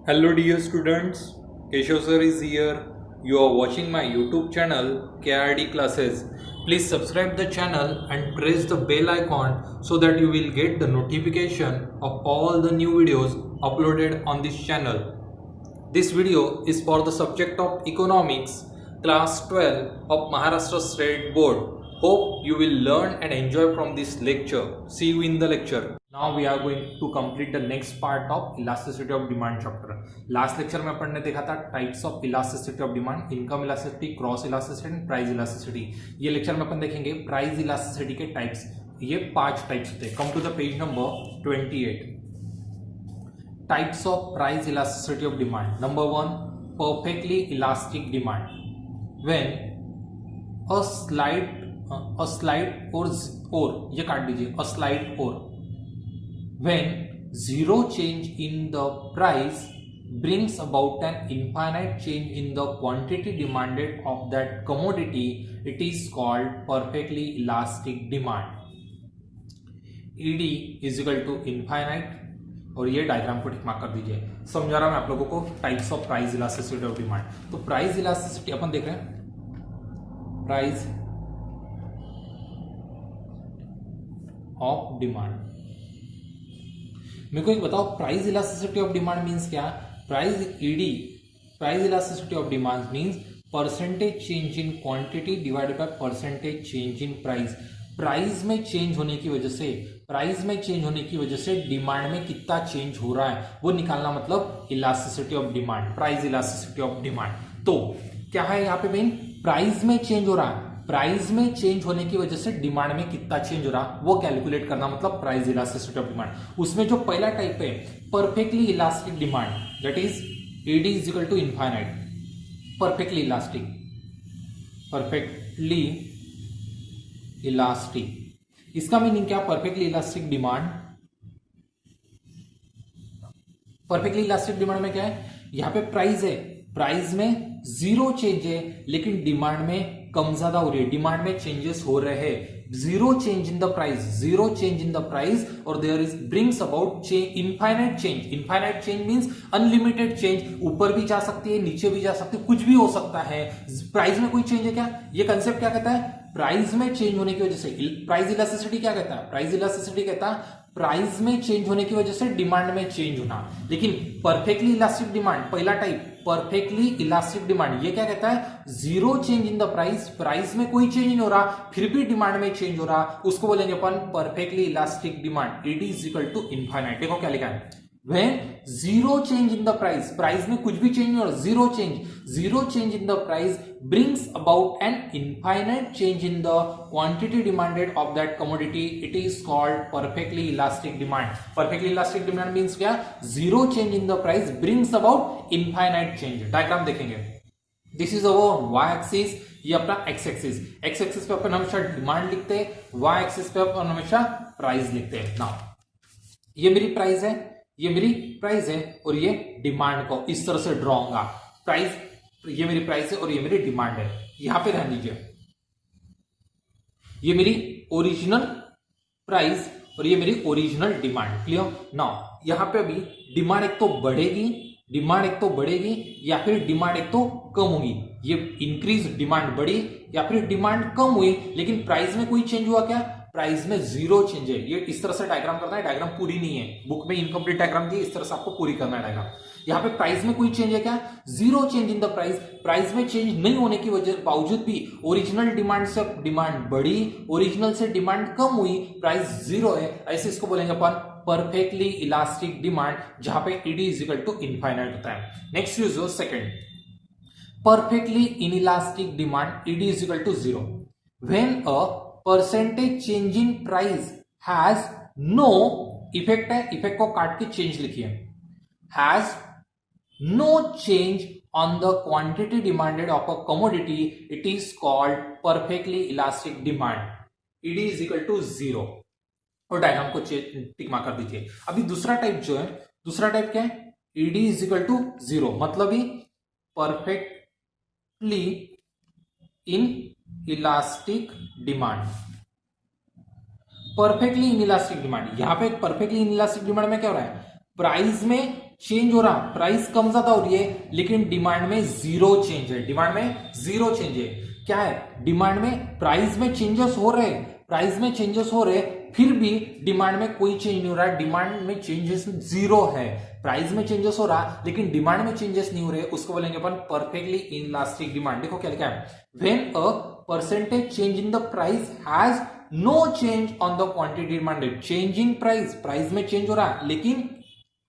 Hello dear students, Keshav sir is here. You are watching my YouTube channel KRD classes. Please subscribe the channel and press the bell icon so that you will get the notification of all the new videos uploaded on this channel. This video is for the subject of Economics, class 12 of Maharashtra State Board. Hope you will learn and enjoy from this lecture. See you in the lecture. Now we are going to complete the next part of elasticity of demand chapter. Last lecture में अपन ने देखा था types of elasticity of demand, income elasticity, cross elasticity and price elasticity. ये lecture में अपन देखेंगे price elasticity के types. ये 5 types होते हैं. Come to the page number 28. Types of price elasticity of demand. Number 1, perfectly elastic demand. When a slight और ये काट दीजिए, अ स्लाइड और when zero change in the price brings about an infinite change in the quantity demanded of that commodity, it is called perfectly elastic demand. ED is equal to infinite. और ये diagram को tick mark कर दीजिए. समझा रहा मैं आप लोगों को types of price elasticity of demand. तो प्राइस इलास्टिसिटी अपन देख रहे हैं, प्राइस ऑफ डिमांड. मेरे को एक बताओ, price elasticity of demand means क्या? Price ED, price elasticity of demand means percentage change in quantity divided by percentage change in price. Price में चेंज होने की वजह से, प्राइस में चेंज होने की वजह से डिमांड में कितना चेंज हो रहा है वो निकालना, मतलब elasticity of demand, price elasticity of demand. तो क्या है यहाँ पे मेन? प्राइस में चेंज हो रहा है, प्राइस में चेंज होने की वजह से डिमांड में कितना चेंज हो रहा वो कैलकुलेट करना, मतलब प्राइस इलास्टिसिटी ऑफ डिमांड. उसमें जो पहला टाइप है perfectly elastic demand, that is ED is equal to infinite. Perfectly elastic, perfectly elastic, इसका मीनिंग क्या? Perfectly elastic demand, perfectly elastic demand में क्या है? यहां पे प्राइस है, प्राइस में जीरो चेंज है लेकिन डिमांड में कम ज्यादा हो रही है, डिमांड में चेंजेस हो रहे हैं. Zero change in the price, zero change in the price, और there is brings about infinite change. Infinite change means unlimited change, ऊपर भी जा सकती है, नीचे भी जा सकती है, कुछ भी हो सकता है. प्राइस में कोई चेंज है क्या? ये कंसेप्ट क्या कहता है? प्राइस में चेंज होने की वजह से, प्राइस इलास्टिसिटी क्या कहता है? प्राइस इलास्टिसिटी कहता है प्राइस में चेंज होने की वजह से डिमांड में चेंज होना. लेकिन परफेक्टली इलास्टिक डिमांड, पहला टाइप परफेक्टली इलास्टिक डिमांड, ये क्या कहता है? Zero change in the price, price में कोई चेंज नहीं हो रहा फिर भी डिमांड में चेंज हो रहा, उसको बोलेंगे अपन perfectly elastic demand. It is equal to infinite. देखो क्या लिखा है, when zero change in the price, price में कुछ भी चेंज नहीं हो रहा, zero change, zero change in the price brings about an infinite change in the quantity demanded of that commodity, it is called perfectly elastic demand. Perfectly elastic demand means क्या? zero change in the price brings about infinite change. Diagram देखेंगे. This is our y axis, ये अपना x axis. x axis पे अपन हमेशा demand लिखते हैं, y axis पे अपन हमेशा प्राइस लिखते हैं. नाउ ये मेरी प्राइस है, ये मेरी प्राइस है और ये डिमांड को इस तरह से ड्रॉ होगा. प्राइस, ये मेरी प्राइस है और ये मेरी डिमांड है. यहां पे रहने दीजिए, ये मेरी ओरिजिनल प्राइस और ये मेरी ओरिजिनल डिमांड. क्लियर? नाउ यहां पे अभी डिमांड एक तो बढ़ेगी, डिमांड एक तो बढ़ेगी या फिर डिमांड एक तो कम होगी. ये इंक्रीज डिमांड बढ़ी या फिर डिमांड कम हुई, लेकिन प्राइस में कोई चेंज हुआ क्या? प्राइस में जीरो चेंज है. ये इस तरह से डायग्राम करना है, डायग्राम पूरी नहीं है, बुक में इनकम्प्लीट डायग्राम दी, इस तरह से आपको पूरी करना है डायग्राम. यहां पे प्राइस में कोई चेंज है क्या? Zero change in the price, price में चेंज नहीं होने की वजह बावजूद भी ओरिजिनल डिमांड से डिमांड बढ़ी, ओरिजिनल से डिमांड कम हुई, प्राइस जीरो है. ऐसे इसको बोलेंगे अपन परफेक्टली इलास्टिक डिमांड, जहां पे ED is equal to infinite होता है. नेक्स्ट यूज हो second, perfectly inelastic demand, ED is equal to zero. When a percentage change in price has no effect, है इफेक्ट को काट के चेंज लिखिए, has no change on the quantity demanded of a commodity, it is called perfectly elastic demand. ED is equal to zero और diagram को tick mark कर दीजिए. अभी दूसरा टाइप जो है, दूसरा टाइप क्या है? ED is equal to zero, मतलब ही perfectly inelastic demand. Perfectly inelastic demand, यहां पे परफेक्टली इन इलास्टिक डिमांड में क्या हो रहा है? प्राइस में चेंज हो रहा, प्राइस कम ज्यादा हो रही है, लेकिन डिमांड में जीरो चेंज है, डिमांड में जीरो चेंज है। क्या है, डिमांड में प्राइस में चेंजेस हो रहे, प्राइस में चेंजेस हो रहे, फिर भी डिमांड में कोई चेंज नहीं हो रहा, डिमांड में चेंजेस जीरो है। प्राइस में चेंजेस हो रहा लेकिन डिमांड में चेंजेस नहीं हो रहे, उसको बोलेंगे अपन परफेक्टली इनलास्टिक डिमांड। देखो क्या लिखा है, when a percentage change in the price has no change on the quantity demanded. Change in price, price में चेंज हो रहा लेकिन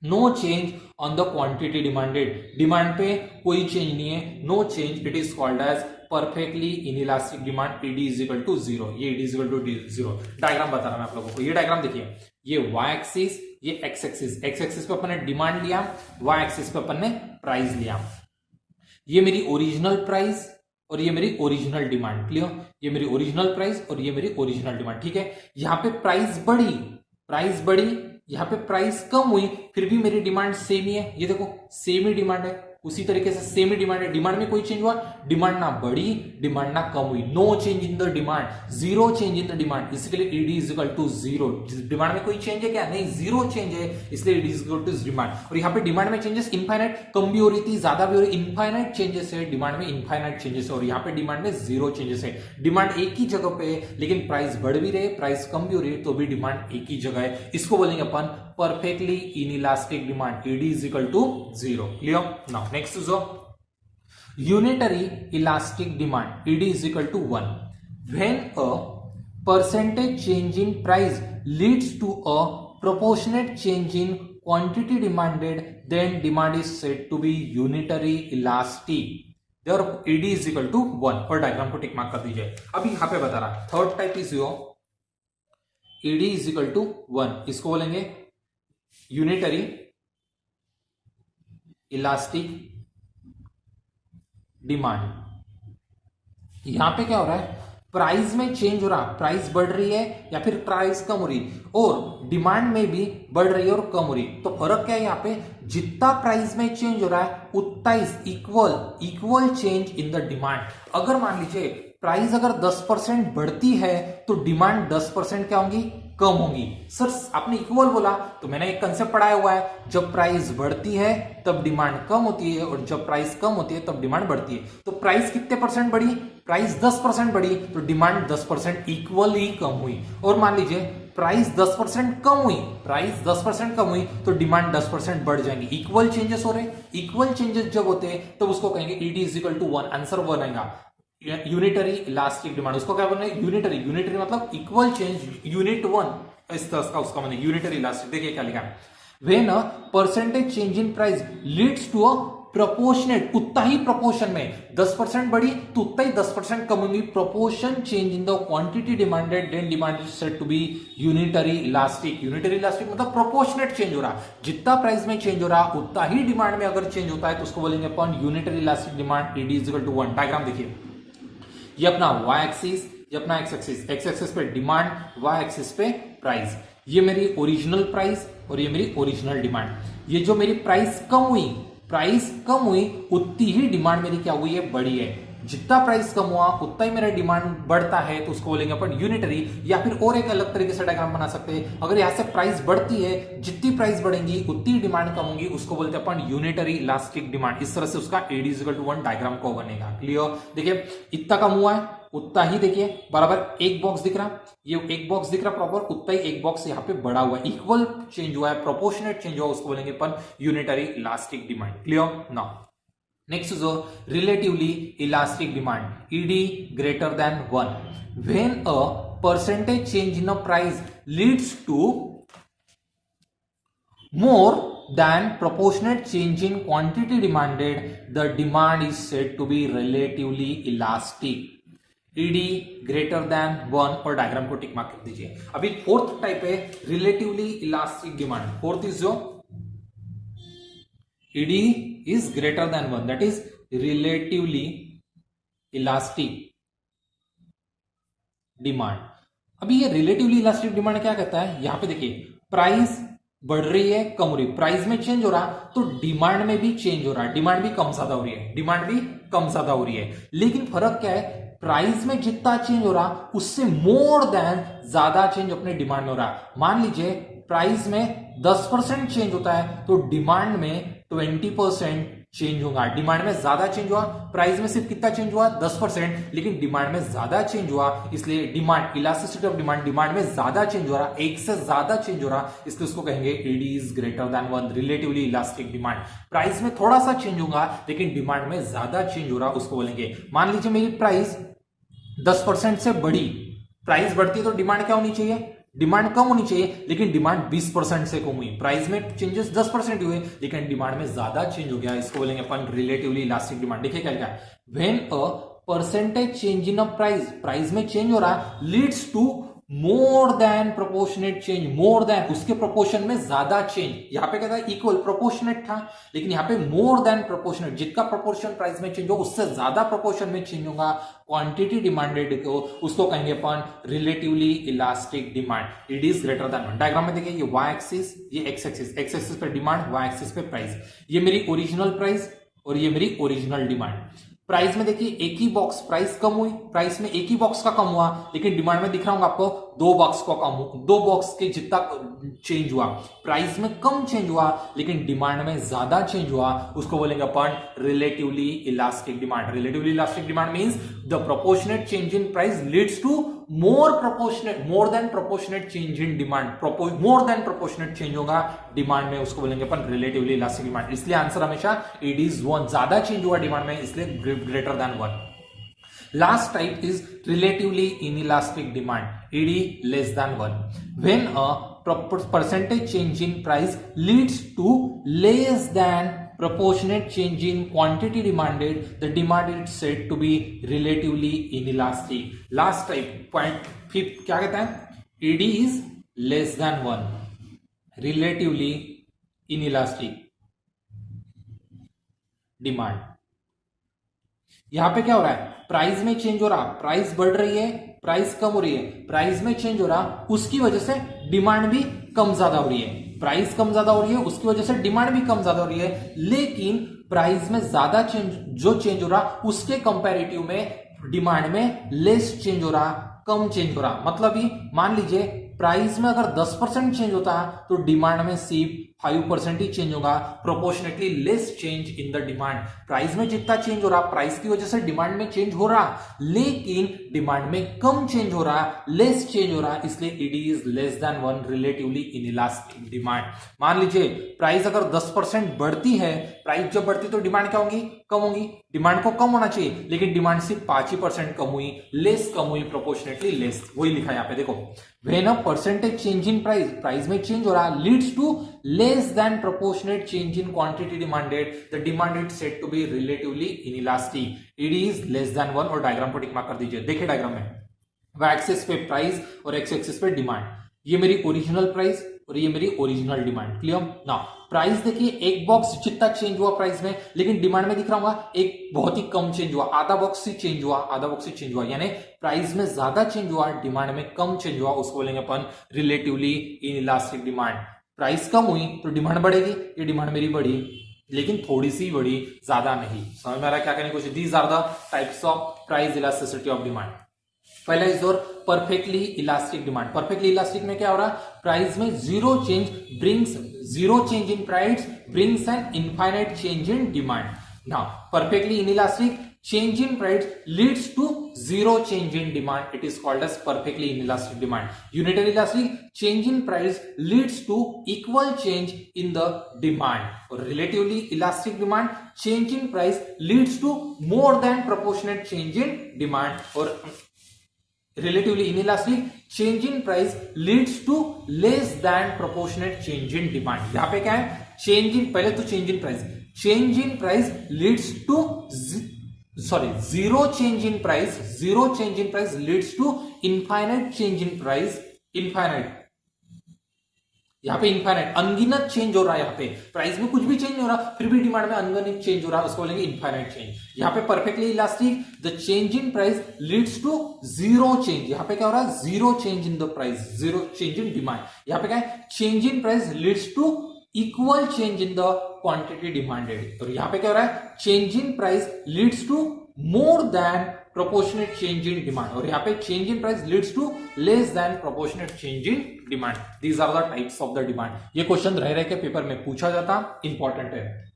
no change on the quantity demanded, demand पे कोई चेंज नहीं है, no change, it is called as perfectly inelastic demand. ED is equal to zero, ये ED is equal to zero. Diagram बता रहा मैं आप लोगों को, ये डायग्राम देखिए, ये वाई एक्सिस, ये एक्स एक्सिस, एक्स एक्सिस पे अपन ने डिमांड लिया, वाई एक्सिस पे अपन ने प्राइस लिया। ये मेरी ओरिजिनल प्राइस और ये मेरी ओरिजिनल डिमांड, क्लियर, ये मेरी ओरिजिनल प्राइस और ये मेरी ओरिजिनल डिमांड, ठीक है। यहां पे प्राइस बढ़ी, प्राइस बढ़ी, यहां पे प्राइस कम हुई, फिर भी मेरी डिमांड सेम ही है, ये देखो सेम ही डिमांड है, उसी तरीके से सेम ही डिमांड है, डिमांड में कोई चेंज हुआ, डिमांड ना बढ़ी, डिमांड ना कम हुई, no change in the demand, zero change in the demand, इसलिए ED is equal to zero. Demand में कोई चेंज है क्या, नहीं, जीरो चेंज है, इसलिए ED is equal to demand. और यहाँ पे डिमांड में चेंजेस इनफाइनाइट, कम भी हो रही थी, ज्यादा भी हो रही, इनफाइनाइट चेंजेस है, डिमांड में इनफाइनाइट चेंजेस है, और यहाँ पे डिमांड में जीरो चेंजेस है। डिमांड एक ही जगह पे है लेकिन प्राइस बढ़ भी रहे, प्राइस कम भी हो रही है, तो भी डिमांड एक ही जगह है, इसको बोलेंगे अपन perfectly inelastic demand. ED is equal to zero, clear. Now next is unitary elastic demand, ED is equal to 1 when a percentage change in price leads to a proportionate change in quantity demanded, then demand is said to be unitary elastic। therefore ED is equal to 1 और diagram को tick mark कर दीजिए। अभी यहां पे बता रहा third type is your ED is equal to 1, इसको बोलेंगे यूनिटरी इलास्टिक डिमांड। यहां पे क्या हो रहा है, प्राइस में चेंज हो रहा, प्राइस बढ़ रही है या फिर प्राइस कम हो रही, और डिमांड में भी बढ़ रही है और कम हो रही। तो फर्क क्या है, यहाँ पे जितना प्राइस में चेंज हो रहा है उतना equal change in the demand. अगर मान लीजिए प्राइस अगर 10% बढ़ती है तो डिमांड 10% क्या होंगी, कम होंगी। सर आपने इक्वल बोला, तो मैंने एक कंसेप्ट पढ़ाया हुआ है, जब प्राइस बढ़ती है तब डिमांड कम होती है और जब प्राइस कम होती है तब डिमांड बढ़ती है। तो प्राइस कितने परसेंट बढ़ी, प्राइस 10% बढ़ी तो डिमांड 10% इक्वल ही कम हुई। और मान लीजिए प्राइस 10% कम हुई, प्राइस 10% कम हुई तो डिमांड 10% बढ़ जाएंगी। इक्वल चेंजेस हो रहे, इक्वल चेंजेस जब होते हैं तो उसको कहेंगे ED is equal to 1, answer 1 आएगा। यूनिटरी इलास्टिक डिमांड, उसको क्या बोलना है, यूनिटरी, यूनिटरी मतलब इक्वल चेंज, यूनिट 1 इस तरह का उसका मतलब यूनिटरी इलास्टिक। देखिए क्या लिखा है, when a percentage change in price leads to a proportionate, उतना ही प्रोपोर्शन में 10% बढ़ी तो उतना ही 10% कम होगी, proportion change in the quantity demanded, then demand is said to be unitary elastic. Unitary elastic मतलब प्रोपोर्शनेट चेंज हो रहा, जितना प्राइस में चेंज हो रहा उतना ही डिमांड में अगर चेंज होता है तो उसको बोलेंगे अपन unitary elastic demand. ED is equal to 1। Diagram देखिए, ये अपना वाई एक्सिस, ये अपना एक्स एक्सिस, एक्स एक्सिस पे डिमांड, वाई एक्सिस पे प्राइस। ये मेरी ओरिजिनल प्राइस और ये मेरी ओरिजिनल डिमांड। ये जो मेरी प्राइस कम हुई उतनी ही डिमांड मेरी क्या हुई है, बढ़ी है। जितना प्राइस कम हुआ उतना ही मेरा डिमांड बढ़ता है तो उसको बोलेंगे अपन यूनिटरी। या फिर और एक अलग तरीके से डायग्राम बना सकते हैं, अगर यहां से प्राइस बढ़ती है, जितनी प्राइस बढ़ेंगी उतनी डिमांड कम होगी, उसको बोलते हैं अपन यूनिटरी इलास्टिक डिमांड। इस तरह से उसका एडी इक्वल टू 1 डायग्राम को बनेगा। क्लियर, देखिए इतना कम हुआ है उतना ही, देखिए बराबर एक बॉक्स दिख रहा, ये एक बॉक्स दिख रहा प्रॉपर, उतना ही एक बॉक्स यहाँ पे बड़ा हुआ है, इक्वल चेंज हुआ है, प्रोपोर्शनेट चेंज हुआ, उसको बोलेंगे अपन unitary elastic demand. Clear. Now next is relatively elastic demand, ED greater than 1 when a percentage change in a price leads to more than proportionate change in quantity demanded, the demand is said to be relatively elastic। ED greater than 1 और diagram को tick mark कर दीजिए। अभी fourth type है relatively elastic demand. Fourth is जो ED is greater than 1, that is relatively elastic demand। अभी ये relatively elastic demand क्या कहता है, यहां पे देखिए प्राइस बढ़ रही है, कम हो रही, प्राइस में चेंज हो रहा तो डिमांड में भी चेंज हो रहा है, डिमांड भी कम ज्यादा हो रही है, डिमांड भी कम ज्यादा हो रही है। लेकिन फर्क क्या है, प्राइस में जितना चेंज हो रहा उससे मोर देन ज्यादा चेंज अपने डिमांड में हो रहा। मान लीजिए प्राइस में 10% चेंज होता है तो डिमांड में 20% चेंज होगा। डिमांड में ज्यादा चेंज हुआ, प्राइस में सिर्फ कितना चेंज हुआ 10%, लेकिन डिमांड में ज्यादा चेंज हुआ, इसलिए demand, elasticity of demand, demand में ज्यादा चेंज हो रहा, एक से ज्यादा चेंज हो रहा, इसलिए उसको कहेंगे ED is greater than 1, relatively elastic demand. Price में थोड़ा सा चेंज होगा लेकिन डिमांड में ज्यादा चेंज हो रहा, उसको बोलेंगे। मान लीजिए मेरी प्राइस 10% से बढ़ी, प्राइस बढ़ती है तो डिमांड क्या होनी चाहिए, डिमांड कम होनी चाहिए, लेकिन डिमांड 20% से कम हुई। प्राइस में चेंजेस 10% हुए लेकिन डिमांड में ज्यादा चेंज हो गया, इसको बोलेंगे अपन रिलेटिवली इलास्टिक डिमांड। देखिए क्या लिखा है, when a percentage change in a price, price में चेंज हो रहा, leads to more than proportionate change, more than उसके प्रोपोर्शन में ज्यादा चेंज। यहां पे क्या था, इक्वल प्रोपोर्शनेट था, लेकिन यहां पे मोर देन प्रोपोर्शनेट, जितना प्रोपोर्शन प्राइस में चेंज हो उससे ज्यादा प्रोपोर्शन में चेंज होगा क्वांटिटी डिमांडेड को, उसको कहेंगे अपन relatively elastic demand. It is greater than 1। Diagram में देखिए, ये वाई एक्सिस, ये एक्स एक्सिस, एक्स एक्सिस पे डिमांड, वाई एक्सिस पे प्राइस। ये मेरी ओरिजिनल प्राइस और ये मेरी ओरिजिनल डिमांड। प्राइस में देखिए एक ही बॉक्स, प्राइस कम हुई, प्राइस में एक ही बॉक्स का कम हुआ, लेकिन डिमांड में दिख रहा हूं आपको दो बॉक्स का कम, दो बॉक्स के जितना चेंज हुआ। प्राइस में कम चेंज हुआ लेकिन डिमांड में ज्यादा चेंज हुआ, उसको बोलेंगे अपन relatively elastic demand. Relatively elastic demand means the proportionate change in price leads to more proportionate, more than proportionate change in demand. More than proportionate change होगा डिमांड में, उसको बोलेंगे अपन रिलेटिवली इलास्टिक डिमांड। इसलिए आंसर हमेशा it is 1, ज्यादा change हुआ demand में, इसलिए greater than 1। Last type is relatively inelastic demand, ED less than 1. When a percentage change in price leads to less than proportionate change in quantity demanded, the demand is said to be relatively inelastic. Last type, point 5 क्या कहता है, ED is less than 1, relatively inelastic demand। यहां पे क्या हो रहा है, price में चेंज हो रहा, प्राइस बढ़ रही है, प्राइस कम हो रही है, प्राइस में चेंज हो रहा, उसकी वजह से डिमांड भी कम ज्यादा हो रही है। प्राइस कम ज्यादा हो रही है, उसकी वजह से डिमांड भी कम ज्यादा हो रही है, लेकिन प्राइस में ज्यादा चेंज, जो चेंज हो रहा उसके कंपैरेटिव में डिमांड में लेस चेंज हो रहा, कम चेंज हो रहा। मतलब ही मान लीजिए प्राइस में अगर 10% चेंज होता तो डिमांड में सिर्फ 5% ही चेंज होगा, proportionately less change in the demand. Price में जितना चेंज हो रहा, प्राइस की वजह से डिमांड में चेंज हो रहा, लेकिन डिमांड में कम चेंज हो रहा, लेस चेंज हो रहा, इसलिए it is less than 1, relatively inelastic demand. मान लीजिए प्राइस अगर 10% बढ़ती है, प्राइस जब बढ़ती तो डिमांड क्या होगी, कम होगी, डिमांड को कम होना चाहिए, लेकिन डिमांड सिर्फ 5% कम हुई, लेस कम हुई, प्रोपोर्शनेटली लेस। वही लिखा है यहाँ पे देखो, when a percentage change in price, price में चेंज हो रहा, leads to less than proportionate change in quantity demanded, the demand is said to be relatively inelastic, it is less than 1। और डायग्राम को टिक मार्क कर दीजिए। देखिए diagram में Y axis पे प्राइस और एक्स एक्सिस पे डिमांड, ये मेरी ओरिजिनल प्राइस और ये मेरी ओरिजिनल डिमांड। क्लियर ना, प्राइस देखिए एक बॉक्स जितना चेंज हुआ प्राइस में, लेकिन डिमांड में दिख रहा होगा एक बहुत ही कम चेंज हुआ, आधा बॉक्स ही चेंज हुआ, आधा बॉक्स ही चेंज हुआ, यानी प्राइस में ज्यादा चेंज हुआ, डिमांड में कम चेंज हुआ, उसको बोलेंगे अपन रिलेटिवली इनइलास्टिक डिमांड। प्राइस कम हुई तो डिमांड बढ़ेगी, ये डिमांड मेरी बढ़ी लेकिन थोड़ी सी बढ़ी, ज्यादा नहीं। समझ में आ रहा है क्या कहने की कोशिश। These are the types of price elasticity of demand. पहला इज और perfectly elastic demand. Perfectly elastic में क्या हो रहा, प्राइस में zero change brings, zero change in price brings an infinite change in demand. Now perfectly inelastic, change in price leads to zero change in demand, it is called as perfectly inelastic demand. Unitary elastic, change in price leads to equal change in the demand. Or relatively elastic demand, change in price leads to more than proportionate change in demand. Or relatively inelastic, change in price leads to less than proportionate change in demand. यहां पे क्या है, change in, पहले तो change in price, change in price leads to zero change in price, zero change in price leads to infinite change in price, infinite, यहां पे infinite अनगिनत change हो रहा है, यहां पे प्राइस में कुछ भी चेंज नहीं हो रहा फिर भी डिमांड में अनगिनत चेंज हो रहा है, उसको बोलेंगे इनफाइनाइट चेंज। यहां पे perfectly elastic, the change in price leads to zero change, यहां पे क्या हो रहा है, zero change in the price, zero change in demand. यहां पे क्या है, change in price leads to equal change in the quantity demanded. और यहां पे क्या हो रहा है, change in price leads to more than proportionate change in demand, और यहाँ पे change in price leads to less than proportionate change in demand. These are the types of the demand. ये क्वेश्चन रह के पेपर में पूछा जाता, important है।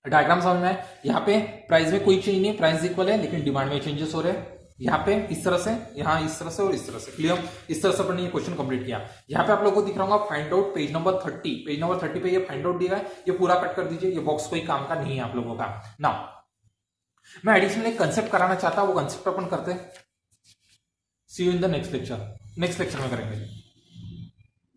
डायग्राम समझ में, यहाँ पे प्राइस में कोई चेंज नहीं, प्राइस इक्वल है लेकिन डिमांड में चेंजेस हो रहे हैं। यहाँ पे इस तरह से, यहाँ इस तरह से और इस तरह से। क्लियर? इस तरह से अपन ने ये क्वेश्चन कंप्लीट किया। यहाँ पे आप लोगों को दिख रहा होगा find out page number 30। Page number 30 पे ये फाइंड आउट दिया है, ये पूरा कट कर दीजिए, ये बॉक्स कोई काम का नहीं है आप लोगों का। नाउ मैं एडिशनल एक कंसेप्ट कराना चाहता हूं, वो कंसेप्ट अपन करते हैं। See you in the next lecture. Next lecture में करेंगे।